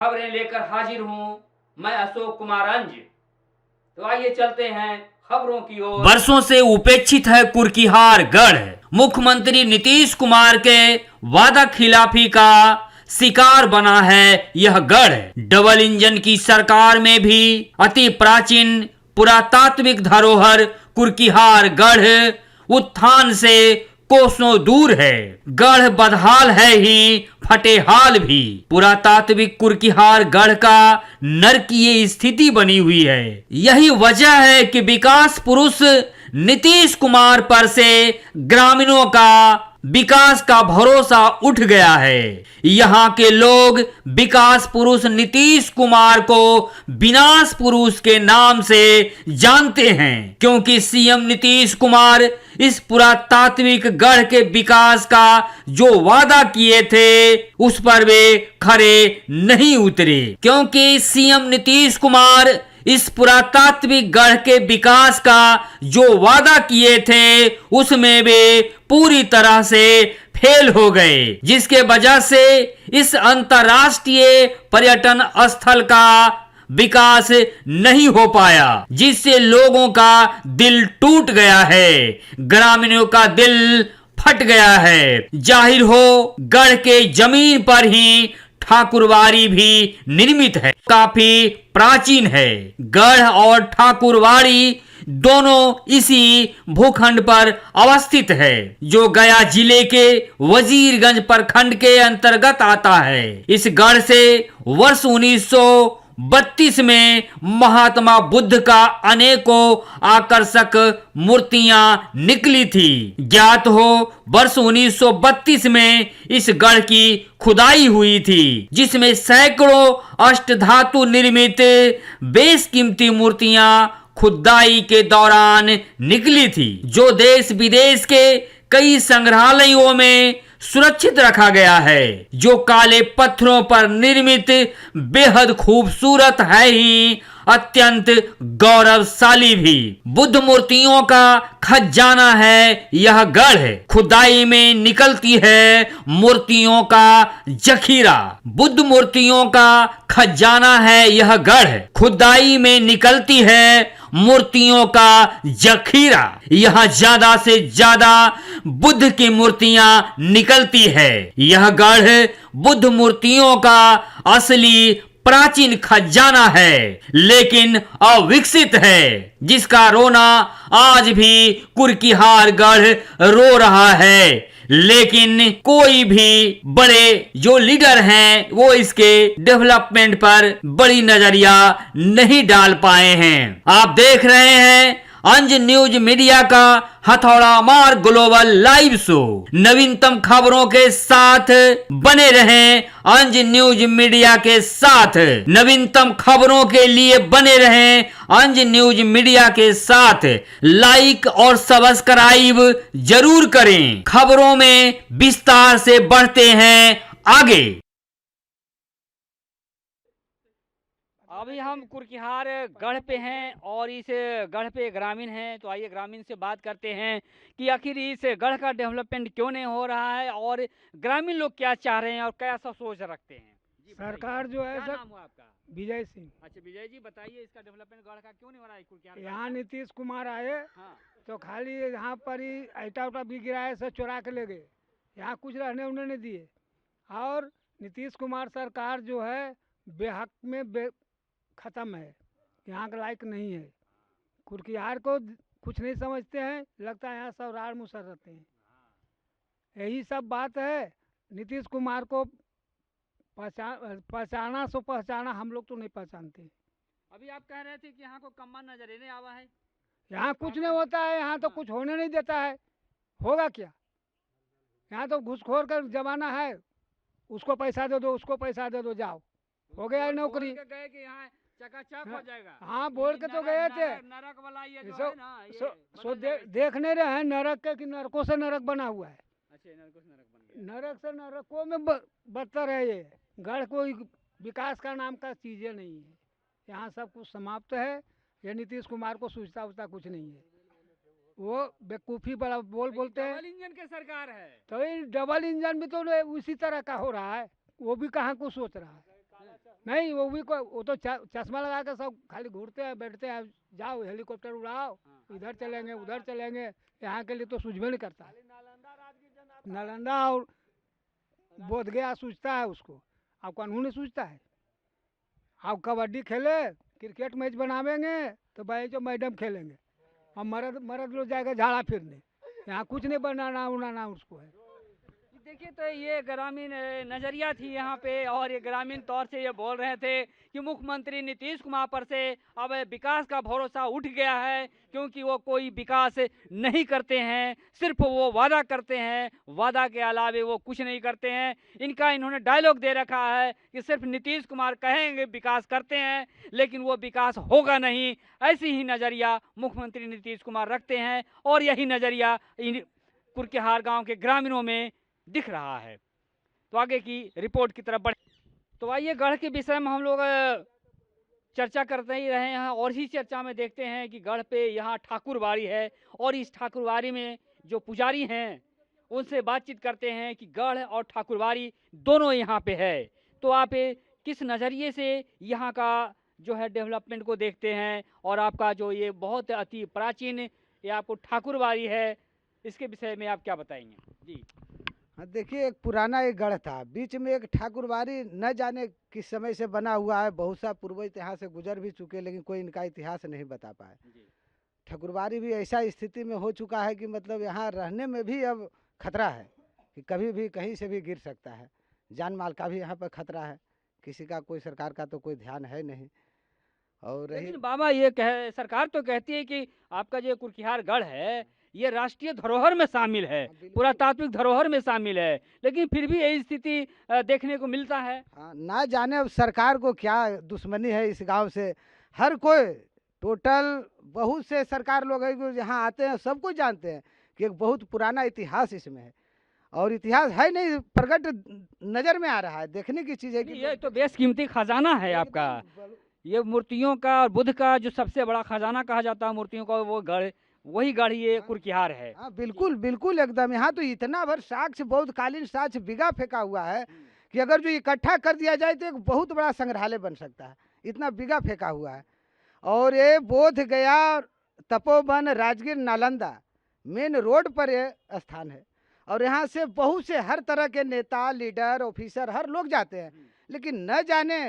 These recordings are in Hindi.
खबरें लेकर हाजिर हूं मैं अशोक कुमार अंज। तो आइए चलते हैं खबरों की ओर। वर्षों से उपेक्षित है कुर्कीहार गढ़। मुख्यमंत्री नीतीश कुमार के वादा खिलाफी का शिकार बना है यह गढ़। डबल इंजन की सरकार में भी अति प्राचीन पुरातात्विक धरोहर कुर्कीहार गढ़ उत्थान से कोसों दूर है। गढ़ बदहाल है ही फटेहाल भी। पुरातात्विक कुर्कीहार गढ़ का नरकीय स्थिति बनी हुई है। यही वजह है कि विकास पुरुष नीतीश कुमार पर से ग्रामीणों का विकास का भरोसा उठ गया है। यहाँ के लोग विकास पुरुष नीतीश कुमार को विनाश पुरुष के नाम से जानते हैं, क्योंकि सीएम नीतीश कुमार इस पुरातात्विक गढ़ के विकास का जो वादा किए थे उस पर वे खरे नहीं उतरे। क्योंकि सीएम नीतीश कुमार इस पुरातात्विक गढ़ के विकास का जो वादा किए थे उसमें वे पूरी तरह से फेल हो गए, जिसके वजह से इस अंतर्राष्ट्रीय पर्यटन स्थल का विकास नहीं हो पाया, जिससे लोगों का दिल टूट गया है, ग्रामीणों का दिल फट गया है। जाहिर हो गढ़ के जमीन पर ही ठाकुरवाड़ी भी निर्मित है, काफी प्राचीन है। गढ़ और ठाकुरवाड़ी दोनों इसी भूखंड पर अवस्थित है, जो गया जिले के वजीरगंज प्रखंड के अंतर्गत आता है। इस गढ़ से वर्ष 1932 में महात्मा बुद्ध का अनेकों आकर्षक मूर्तियां निकली थी। ज्ञात हो वर्ष 1932 में इस गढ़ की खुदाई हुई थी, जिसमें सैकड़ों अष्टधातु निर्मित बेशकीमती मूर्तियां खुदाई के दौरान निकली थी, जो देश विदेश के कई संग्रहालयों में सुरक्षित रखा गया है, जो काले पत्थरों पर निर्मित बेहद खूबसूरत है ही अत्यंत गौरवशाली भी। बुद्ध मूर्तियों का खजाना है यह गढ़। खुदाई में निकलती है मूर्तियों का जखीरा। बुद्ध मूर्तियों का खजाना है यह गढ़। खुदाई में निकलती है मूर्तियों का जखीरा। यहाँ ज्यादा से ज्यादा बुद्ध की मूर्तियां निकलती है। यह गढ़ बुद्ध मूर्तियों का असली प्राचीन खजाना है, लेकिन अविकसित है, जिसका रोना आज भी कुर्कीहार गढ़ रो रहा है। लेकिन कोई भी बड़े जो लीडर हैं वो इसके डेवलपमेंट पर बड़ी नजरिया नहीं डाल पाए हैं। आप देख रहे हैं अंज न्यूज मीडिया का हथौड़ा मार ग्लोबल लाइव शो। नवीनतम खबरों के साथ बने रहें अंज न्यूज मीडिया के साथ। नवीनतम खबरों के लिए बने रहें अंज न्यूज मीडिया के साथ। लाइक और सब्सक्राइब जरूर करें। खबरों में विस्तार से बढ़ते हैं आगे। अभी हम कुर्कीहार गढ़ पे हैं और इस गढ़ पे ग्रामीण हैं, तो आइए ग्रामीण से बात करते हैं कि आखिर इस गढ़ का डेवलपमेंट क्यों नहीं हो रहा है और ग्रामीण लोग क्या चाह रहे हैं और कैसा सोच रखते हैं। सरकार जो है क्या सर, नाम हुआ आपका? विजय सिंह। अच्छा विजय जी, बताइए इसका डेवलपमेंट गढ़ का क्यों नहीं हो रहा है कुर्कीहार? यहाँ नीतीश कुमार आए हाँ। तो खाली यहाँ पर ही ईटा उटा भी गिराए, सब चुरा के ले गए। यहाँ कुछ रहने उन्होंने दिए। और नीतीश कुमार सरकार जो है बेहक में ख़त्म है, यहाँ के लायक नहीं है। कुर्कीहार को कुछ नहीं समझते हैं, लगता है यहाँ सब रार मुसर रहते हैं। यही सब बात है। नीतीश कुमार को पहचाना सो पहचाना, हम लोग तो नहीं पहचानते। अभी आप कह रहे थे कि यहाँ को कम्मा नजर नहीं आवा है। यहाँ कुछ नहीं होता है, यहाँ तो कुछ होने नहीं देता है। होगा क्या? यहाँ तो घुसखोर का जमाना है। उसको पैसा दे दो, उसको पैसा दे दो, जाओ, हो गया है नौकरी। गए कि यहाँ चकाचक हो जाएगा। हाँ, बोल के तो गए थे। नरक वाला ये जो है ना, देख नहीं रहे हैं नरक के कि नरकों से नरक बना हुआ है। अच्छा, नरक से नरक बन गया। नरक से नरकों में बदतर है ये गढ़। कोई विकास का नाम का चीजें नहीं है यहाँ, सब कुछ समाप्त है। ये नीतीश कुमार को सूझता उचता कुछ नहीं है। वो बेवकूफ़ी बड़ा बोलते हैं। डबल इंजन की सरकार है, तो ये डबल इंजन भी तो उसी तरह का हो रहा है। वो भी कहाँ को सोच रहा है। नहीं वो तो चश्मा लगा के सब खाली घूरते हैं, बैठते हैं, जाओ हेलीकॉप्टर उड़ाओ, इधर चलेंगे उधर चलेंगे, यहाँ के लिए तो सूझबे नहीं करता है। नालंदा और बोधगया सूझता है उसको, अब कानून नहीं सूझता है। अब कबड्डी खेले, क्रिकेट मैच बनावेंगे तो भाई जो मैडम खेलेंगे, और मर्द मर्द लोग जाएगा झाड़ा फिरने, यहाँ कुछ नहीं बनाना उनाना उसको है। देखिए, तो ये ग्रामीण नज़रिया थी यहाँ पे, और ये ग्रामीण तौर से ये बोल रहे थे कि मुख्यमंत्री नीतीश कुमार पर से अब विकास का भरोसा उठ गया है, क्योंकि वो कोई विकास नहीं करते हैं, सिर्फ वो वादा करते हैं, वादा के अलावे वो कुछ नहीं करते हैं। इन्होंने डायलॉग दे रखा है कि सिर्फ नीतीश कुमार कहेंगे विकास करते हैं, लेकिन वो विकास होगा नहीं। ऐसी ही नज़रिया मुख्यमंत्री नीतीश कुमार रखते हैं, और यही नज़रिया कुर्केहार गाँव के ग्रामीणों में दिख रहा है। तो आगे की रिपोर्ट की तरफ बढ़े, तो आइए गढ़ के विषय में हम लोग चर्चा करते ही रहे हैं, और इसी चर्चा में देखते हैं कि गढ़ पे यहाँ ठाकुरबाड़ी है, और इस ठाकुरबाड़ी में जो पुजारी हैं उनसे बातचीत करते हैं कि गढ़ और ठाकुरबाड़ी दोनों यहाँ पे है। तो आप किस नज़रिए से यहाँ का जो है डेवलपमेंट को देखते हैं, और आपका जो ये बहुत अति प्राचीन ये आपको ठाकुरबाड़ी है, इसके विषय में आप क्या बताएंगे जी? हाँ, देखिए, एक पुराना एक गढ़ था, बीच में एक ठाकुरबाड़ी न जाने किस समय से बना हुआ है, बहुत सा पूर्व इतिहास से गुजर भी चुके, लेकिन कोई इनका इतिहास नहीं बता पाए। ठाकुरबाड़ी भी ऐसा स्थिति में हो चुका है कि मतलब यहाँ रहने में भी अब खतरा है कि कभी भी कहीं से भी गिर सकता है, जान माल का भी यहाँ पर खतरा है, किसी का कोई सरकार का तो कोई ध्यान है नहीं। और लेकिन बाबा ये सरकार तो कहती है कि आपका जो कुर्किहार गढ़ है ये राष्ट्रीय धरोहर में शामिल है, पुरातात्विक धरोहर में शामिल है, लेकिन फिर भी यही स्थिति देखने को मिलता है। हाँ, ना जाने अब सरकार को क्या दुश्मनी है इस गांव से। हर कोई टोटल बहुत से सरकार लोग हैं जो यहाँ आते हैं, सब कुछ जानते हैं कि एक बहुत पुराना इतिहास इसमें है, और इतिहास है नहीं, प्रकट नज़र में आ रहा है, देखने की चीज़ है कि ये तो बेशकीमती खजाना है आपका। ये मूर्तियों का और बुद्ध का जो सबसे बड़ा खजाना कहा जाता है मूर्तियों का, वो गढ़, वही गढ़ ये कुर्किहार है। हाँ, बिल्कुल बिल्कुल एकदम। यहाँ तो इतना भर साक्ष्य, बहुत कालीन साक्ष्य बिगा फेंका हुआ है कि अगर जो इकट्ठा कर दिया जाए तो एक बहुत बड़ा संग्रहालय बन सकता है, इतना बिगा फेंका हुआ है। और ये बोध गया, तपोवन, राजगीर, नालंदा मेन रोड पर ये स्थान है, और यहाँ से बहुत से हर तरह के नेता, लीडर, ऑफिसर, हर लोग जाते हैं, लेकिन न जाने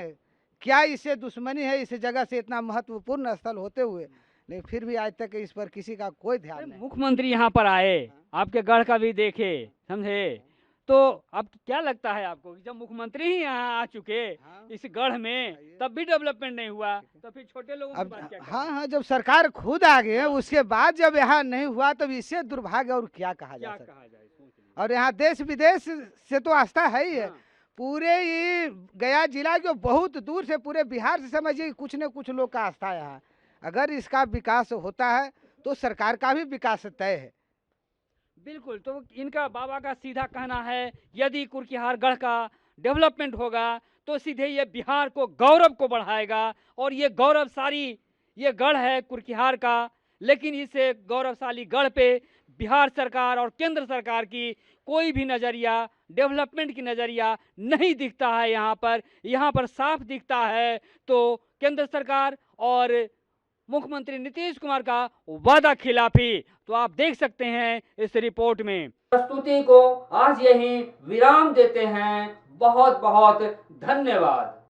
क्या इससे दुश्मनी है इस जगह से, इतना महत्वपूर्ण स्थल होते हुए, लेकिन फिर भी आज तक इस पर किसी का कोई ध्यान नहीं। मुख्यमंत्री यहाँ पर आए, आपके गढ़ का भी देखे, समझे, तो अब क्या लगता है आपको कि जब मुख्यमंत्री ही यहाँ आ चुके इस गढ़ में, तब भी डेवलपमेंट नहीं हुआ, तो फिर छोटे लोगों की बात क्या करें? हाँ, जब सरकार खुद आ गए उसके बाद जब यहाँ नहीं हुआ, तब इससे दुर्भाग्य और क्या कहा जा सकता है। और यहाँ देश विदेश से तो आस्था है ही है। पूरे ये गया जिला जो बहुत दूर से, पूरे बिहार से समझिए कुछ न कुछ लोग का आस्था है यहाँ। अगर इसका विकास होता है तो सरकार का भी विकास तय है। बिल्कुल, तो इनका बाबा का सीधा कहना है यदि कुर्किहार गढ़ का डेवलपमेंट होगा तो सीधे ये बिहार को, गौरव को बढ़ाएगा, और ये गौरवशाली ये गढ़ है कुर्किहार का, लेकिन इस गौरवशाली गढ़ पे बिहार सरकार और केंद्र सरकार की कोई भी नज़रिया, डेवलपमेंट की नज़रिया नहीं दिखता है। यहाँ पर साफ दिखता है तो केंद्र सरकार और मुख्यमंत्री नीतीश कुमार का वादा खिलाफी। तो आप देख सकते हैं इस रिपोर्ट में। प्रस्तुति को आज यहीं विराम देते हैं। बहुत बहुत धन्यवाद।